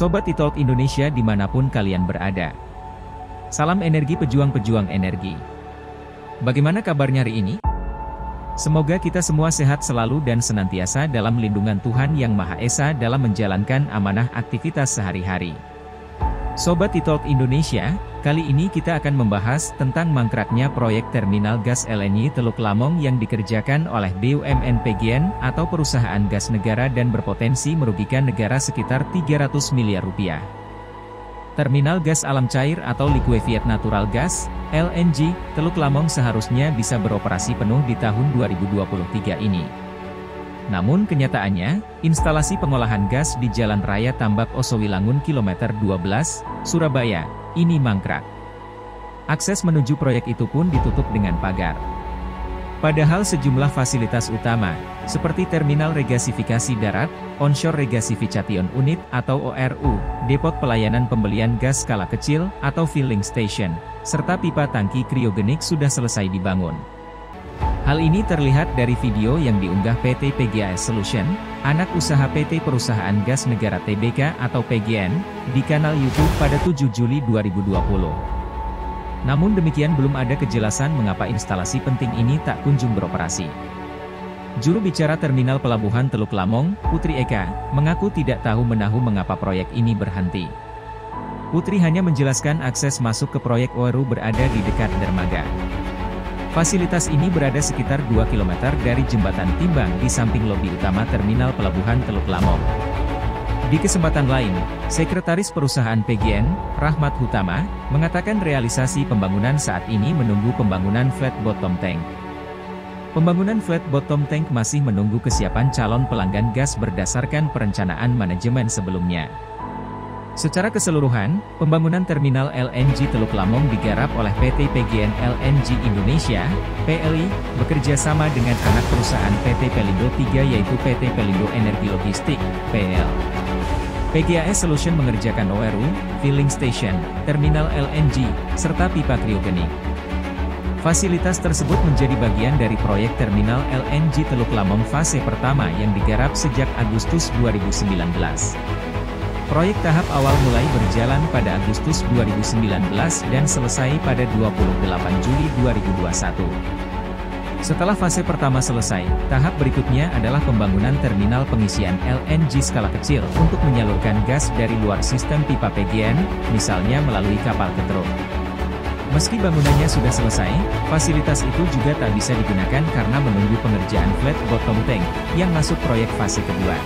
Sobat e-Talk Indonesia dimanapun kalian berada. Salam energi pejuang-pejuang energi. Bagaimana kabarnya hari ini? Semoga kita semua sehat selalu dan senantiasa dalam lindungan Tuhan Yang Maha Esa dalam menjalankan amanah aktivitas sehari-hari. Sobat e-Talk Indonesia, kali ini kita akan membahas tentang mangkraknya proyek terminal gas LNG Teluk Lamong yang dikerjakan oleh BUMN PGN atau perusahaan gas negara dan berpotensi merugikan negara sekitar 300 miliar rupiah. Terminal gas alam cair atau liquefied natural gas, LNG, Teluk Lamong seharusnya bisa beroperasi penuh di tahun 2023 ini. Namun kenyataannya, instalasi pengolahan gas di Jalan Raya Tambak Osowilangun kilometer 12, Surabaya, ini mangkrak. Akses menuju proyek itu pun ditutup dengan pagar. Padahal sejumlah fasilitas utama, seperti terminal regasifikasi darat, onshore regasification unit atau ORU, depot pelayanan pembelian gas skala kecil atau filling station, serta pipa tangki kriogenik sudah selesai dibangun. Hal ini terlihat dari video yang diunggah PT PGAS Solution, anak usaha PT Perusahaan Gas Negara Tbk atau PGN, di kanal YouTube pada 7 Juli 2020. Namun demikian belum ada kejelasan mengapa instalasi penting ini tak kunjung beroperasi. Juru bicara Terminal Pelabuhan Teluk Lamong, Putri Eka, mengaku tidak tahu menahu mengapa proyek ini berhenti. Putri hanya menjelaskan akses masuk ke proyek ORU berada di dekat dermaga. Fasilitas ini berada sekitar 2 km dari Jembatan Timbang di samping lobi utama Terminal Pelabuhan Teluk Lamong. Di kesempatan lain, Sekretaris Perusahaan PGN, Rahmat Hutama, mengatakan realisasi pembangunan saat ini menunggu pembangunan flat bottom tank. Pembangunan flat bottom tank masih menunggu kesiapan calon pelanggan gas berdasarkan perencanaan manajemen sebelumnya. Secara keseluruhan, pembangunan terminal LNG Teluk Lamong digarap oleh PT PGN LNG Indonesia, PLI, bekerja sama dengan anak perusahaan PT Pelindo III yaitu PT Pelindo Energi Logistik, PL. PGAS Solution mengerjakan ORU, filling station, terminal LNG, serta pipa kriogenik. Fasilitas tersebut menjadi bagian dari proyek terminal LNG Teluk Lamong fase pertama yang digarap sejak Agustus 2019. Proyek tahap awal mulai berjalan pada Agustus 2019 dan selesai pada 28 Juli 2021. Setelah fase pertama selesai, tahap berikutnya adalah pembangunan terminal pengisian LNG skala kecil untuk menyalurkan gas dari luar sistem pipa PGN, misalnya melalui kapal ketruk. Meski bangunannya sudah selesai, fasilitas itu juga tak bisa digunakan karena menunggu pengerjaan flat bottom tank, yang masuk proyek fase kedua.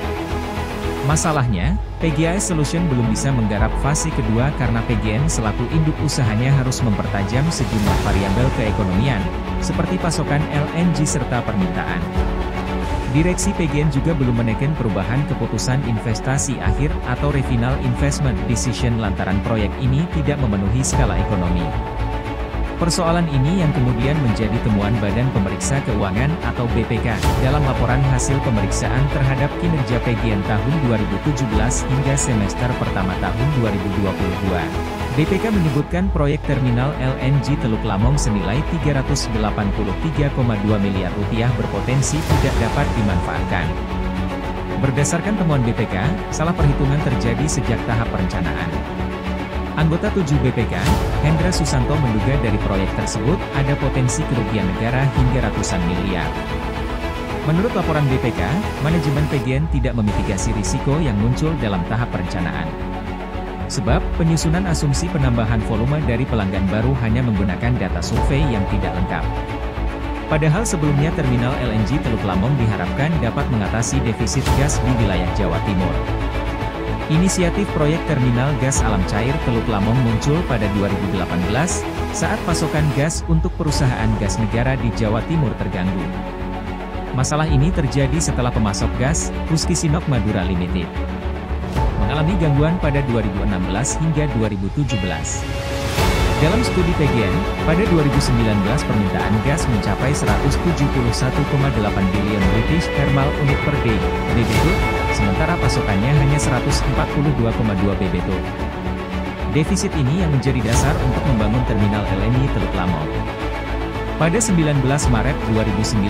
Masalahnya, PGAS Solution belum bisa menggarap fase kedua karena PGN selaku induk usahanya harus mempertajam sejumlah variabel keekonomian, seperti pasokan LNG serta permintaan. Direksi PGN juga belum menekan perubahan keputusan investasi akhir atau Final Investment Decision lantaran proyek ini tidak memenuhi skala ekonomi. Persoalan ini yang kemudian menjadi temuan Badan Pemeriksa Keuangan atau BPK dalam laporan hasil pemeriksaan terhadap kinerja PGN tahun 2017 hingga semester pertama tahun 2022. BPK menyebutkan proyek terminal LNG Teluk Lamong senilai 383,2 miliar rupiah berpotensi tidak dapat dimanfaatkan. Berdasarkan temuan BPK, salah perhitungan terjadi sejak tahap perencanaan. Anggota 7 BPK, Hendra Susanto menduga dari proyek tersebut ada potensi kerugian negara hingga ratusan miliar. Menurut laporan BPK, manajemen PGN tidak memitigasi risiko yang muncul dalam tahap perencanaan. Sebab, penyusunan asumsi penambahan volume dari pelanggan baru hanya menggunakan data survei yang tidak lengkap. Padahal sebelumnya terminal LNG Teluk Lamong diharapkan dapat mengatasi defisit gas di wilayah Jawa Timur. Inisiatif proyek terminal gas alam cair Teluk Lamong muncul pada 2018, saat pasokan gas untuk perusahaan gas negara di Jawa Timur terganggu. Masalah ini terjadi setelah pemasok gas, Puskisinok Madura Limited, mengalami gangguan pada 2016 hingga 2017. Dalam studi PGN, pada 2019 permintaan gas mencapai 171,8 bilion British Thermal Unit per Day, BBT, sementara pasokannya hanya 142,2 BBT. Defisit ini yang menjadi dasar untuk membangun terminal LNG Teluk Lamong. Pada 19 Maret 2019,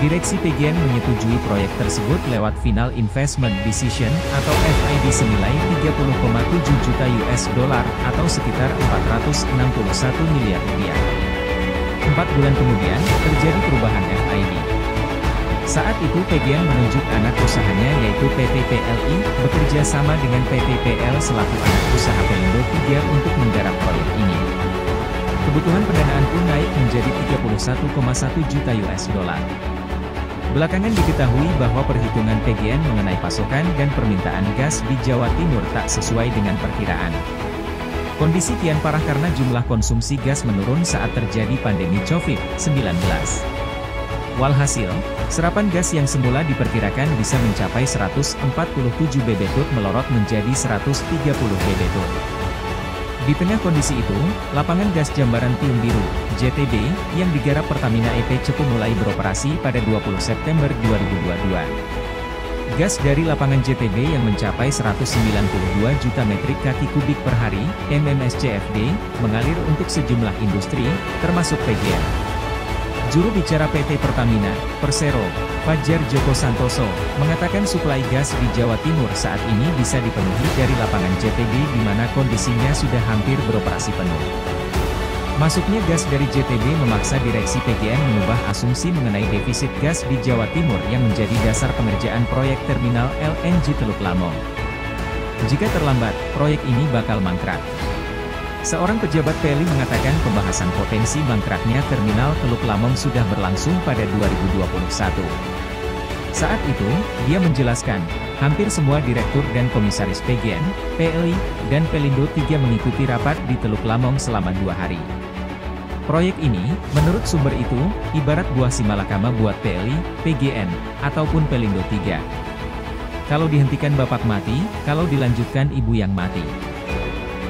Direksi PGN menyetujui proyek tersebut lewat Final Investment Decision atau FID senilai 30,7 juta US dollar atau sekitar 461 miliar rupiah. 4 bulan kemudian, terjadi perubahan FID. Saat itu PGN menunjuk anak usahanya yaitu PT PLI, bekerja sama dengan PT PL selaku anak usaha Pelindo 3 untuk menggarap proyek ini. Kebutuhan pendanaan pun naik menjadi 31,1 juta US dollar. Belakangan diketahui bahwa perhitungan PGN mengenai pasokan dan permintaan gas di Jawa Timur tak sesuai dengan perkiraan. Kondisi kian parah karena jumlah konsumsi gas menurun saat terjadi pandemi COVID-19. Walhasil, serapan gas yang semula diperkirakan bisa mencapai 147 BBTUT melorot menjadi 130 BBTUT. Di tengah kondisi itu, lapangan gas Jambaran Tiung Biru, JTB, yang digarap Pertamina EP Cepu mulai beroperasi pada 20 September 2022. Gas dari lapangan JTB yang mencapai 192 juta metrik kaki kubik per hari, MMSCFD, mengalir untuk sejumlah industri, termasuk PGN. Juru bicara PT Pertamina, Persero, Fajar Joko Santoso, mengatakan suplai gas di Jawa Timur saat ini bisa dipenuhi dari lapangan JTB di mana kondisinya sudah hampir beroperasi penuh. Masuknya gas dari JTB memaksa Direksi PGN mengubah asumsi mengenai defisit gas di Jawa Timur yang menjadi dasar pengerjaan proyek terminal LNG Teluk Lamong. Jika terlambat, proyek ini bakal mangkrak. Seorang pejabat PLI mengatakan pembahasan potensi mangkraknya terminal Teluk Lamong sudah berlangsung pada 2021. Saat itu, dia menjelaskan, hampir semua direktur dan komisaris PGN, PLI, dan Pelindo 3 mengikuti rapat di Teluk Lamong selama 2 hari. Proyek ini, menurut sumber itu, ibarat buah si malakama buat PLI, PGN, ataupun Pelindo 3. Kalau dihentikan bapak mati, kalau dilanjutkan ibu yang mati.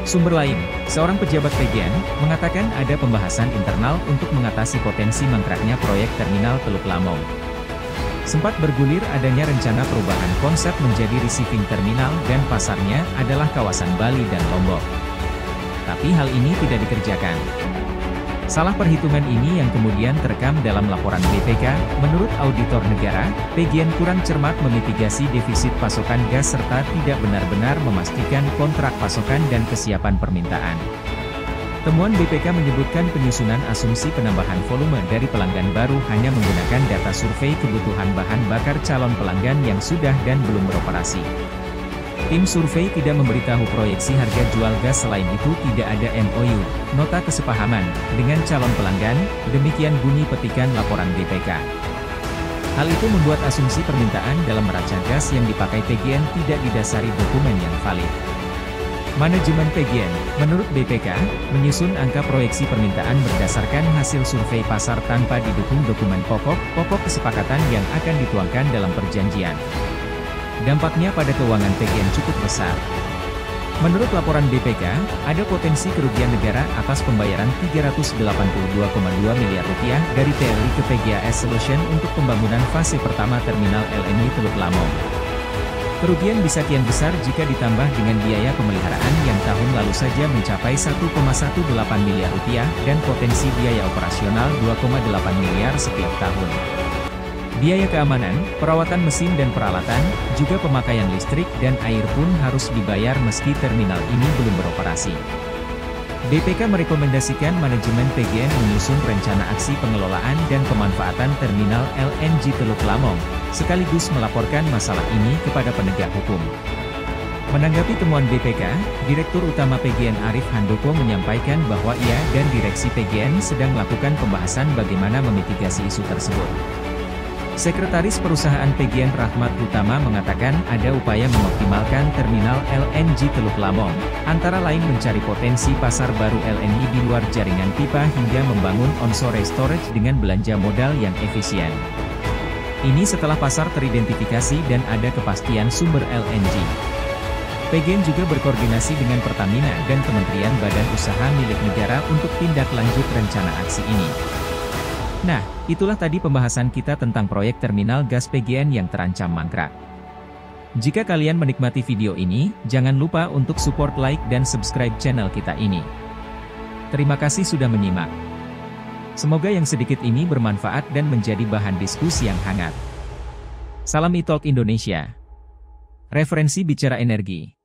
Sumber lain, seorang pejabat PGN, mengatakan ada pembahasan internal untuk mengatasi potensi mangkraknya proyek terminal Teluk Lamong. Sempat bergulir adanya rencana perubahan konsep menjadi receiving terminal dan pasarnya adalah kawasan Bali dan Lombok. Tapi hal ini tidak dikerjakan. Salah perhitungan ini yang kemudian terekam dalam laporan BPK, menurut auditor negara, PGN kurang cermat memitigasi defisit pasokan gas serta tidak benar-benar memastikan kontrak pasokan dan kesiapan permintaan. Temuan BPK menyebutkan penyusunan asumsi penambahan volume dari pelanggan baru hanya menggunakan data survei kebutuhan bahan bakar calon pelanggan yang sudah dan belum beroperasi. Tim survei tidak memberitahu proyeksi harga jual gas, selain itu tidak ada MOU, nota kesepahaman, dengan calon pelanggan, demikian bunyi petikan laporan BPK. Hal itu membuat asumsi permintaan dalam neraca gas yang dipakai PGN tidak didasari dokumen yang valid. Manajemen PGN, menurut BPK, menyusun angka proyeksi permintaan berdasarkan hasil survei pasar tanpa didukung dokumen pokok kesepakatan yang akan dituangkan dalam perjanjian. Dampaknya pada keuangan PGN cukup besar. Menurut laporan BPK, ada potensi kerugian negara atas pembayaran 382,2 miliar rupiah dari PLI ke PGAS Solution untuk pembangunan fase pertama terminal LNG Teluk Lamong. Kerugian bisa kian besar jika ditambah dengan biaya pemeliharaan yang tahun lalu saja mencapai 1,18 miliar rupiah dan potensi biaya operasional 2,8 miliar setiap tahun. Biaya keamanan, perawatan mesin dan peralatan, juga pemakaian listrik dan air pun harus dibayar meski terminal ini belum beroperasi. BPK merekomendasikan manajemen PGN menyusun rencana aksi pengelolaan dan pemanfaatan terminal LNG Teluk Lamong, sekaligus melaporkan masalah ini kepada penegak hukum. Menanggapi temuan BPK, Direktur Utama PGN Arif Handoko menyampaikan bahwa ia dan Direksi PGN sedang melakukan pembahasan bagaimana memitigasi isu tersebut. Sekretaris Perusahaan PGN Rahmat Utama mengatakan ada upaya mengoptimalkan terminal LNG Teluk Lamong, antara lain mencari potensi pasar baru LNG di luar jaringan pipa hingga membangun onshore storage dengan belanja modal yang efisien. Ini setelah pasar teridentifikasi dan ada kepastian sumber LNG. PGN juga berkoordinasi dengan Pertamina dan Kementerian Badan Usaha milik negara untuk tindak lanjut rencana aksi ini. Nah, itulah tadi pembahasan kita tentang proyek terminal gas PGN yang terancam mangkrak. Jika kalian menikmati video ini, jangan lupa untuk support, like dan subscribe channel kita ini. Terima kasih sudah menyimak. Semoga yang sedikit ini bermanfaat dan menjadi bahan diskusi yang hangat. Salam e-Talk Indonesia. Referensi bicara energi.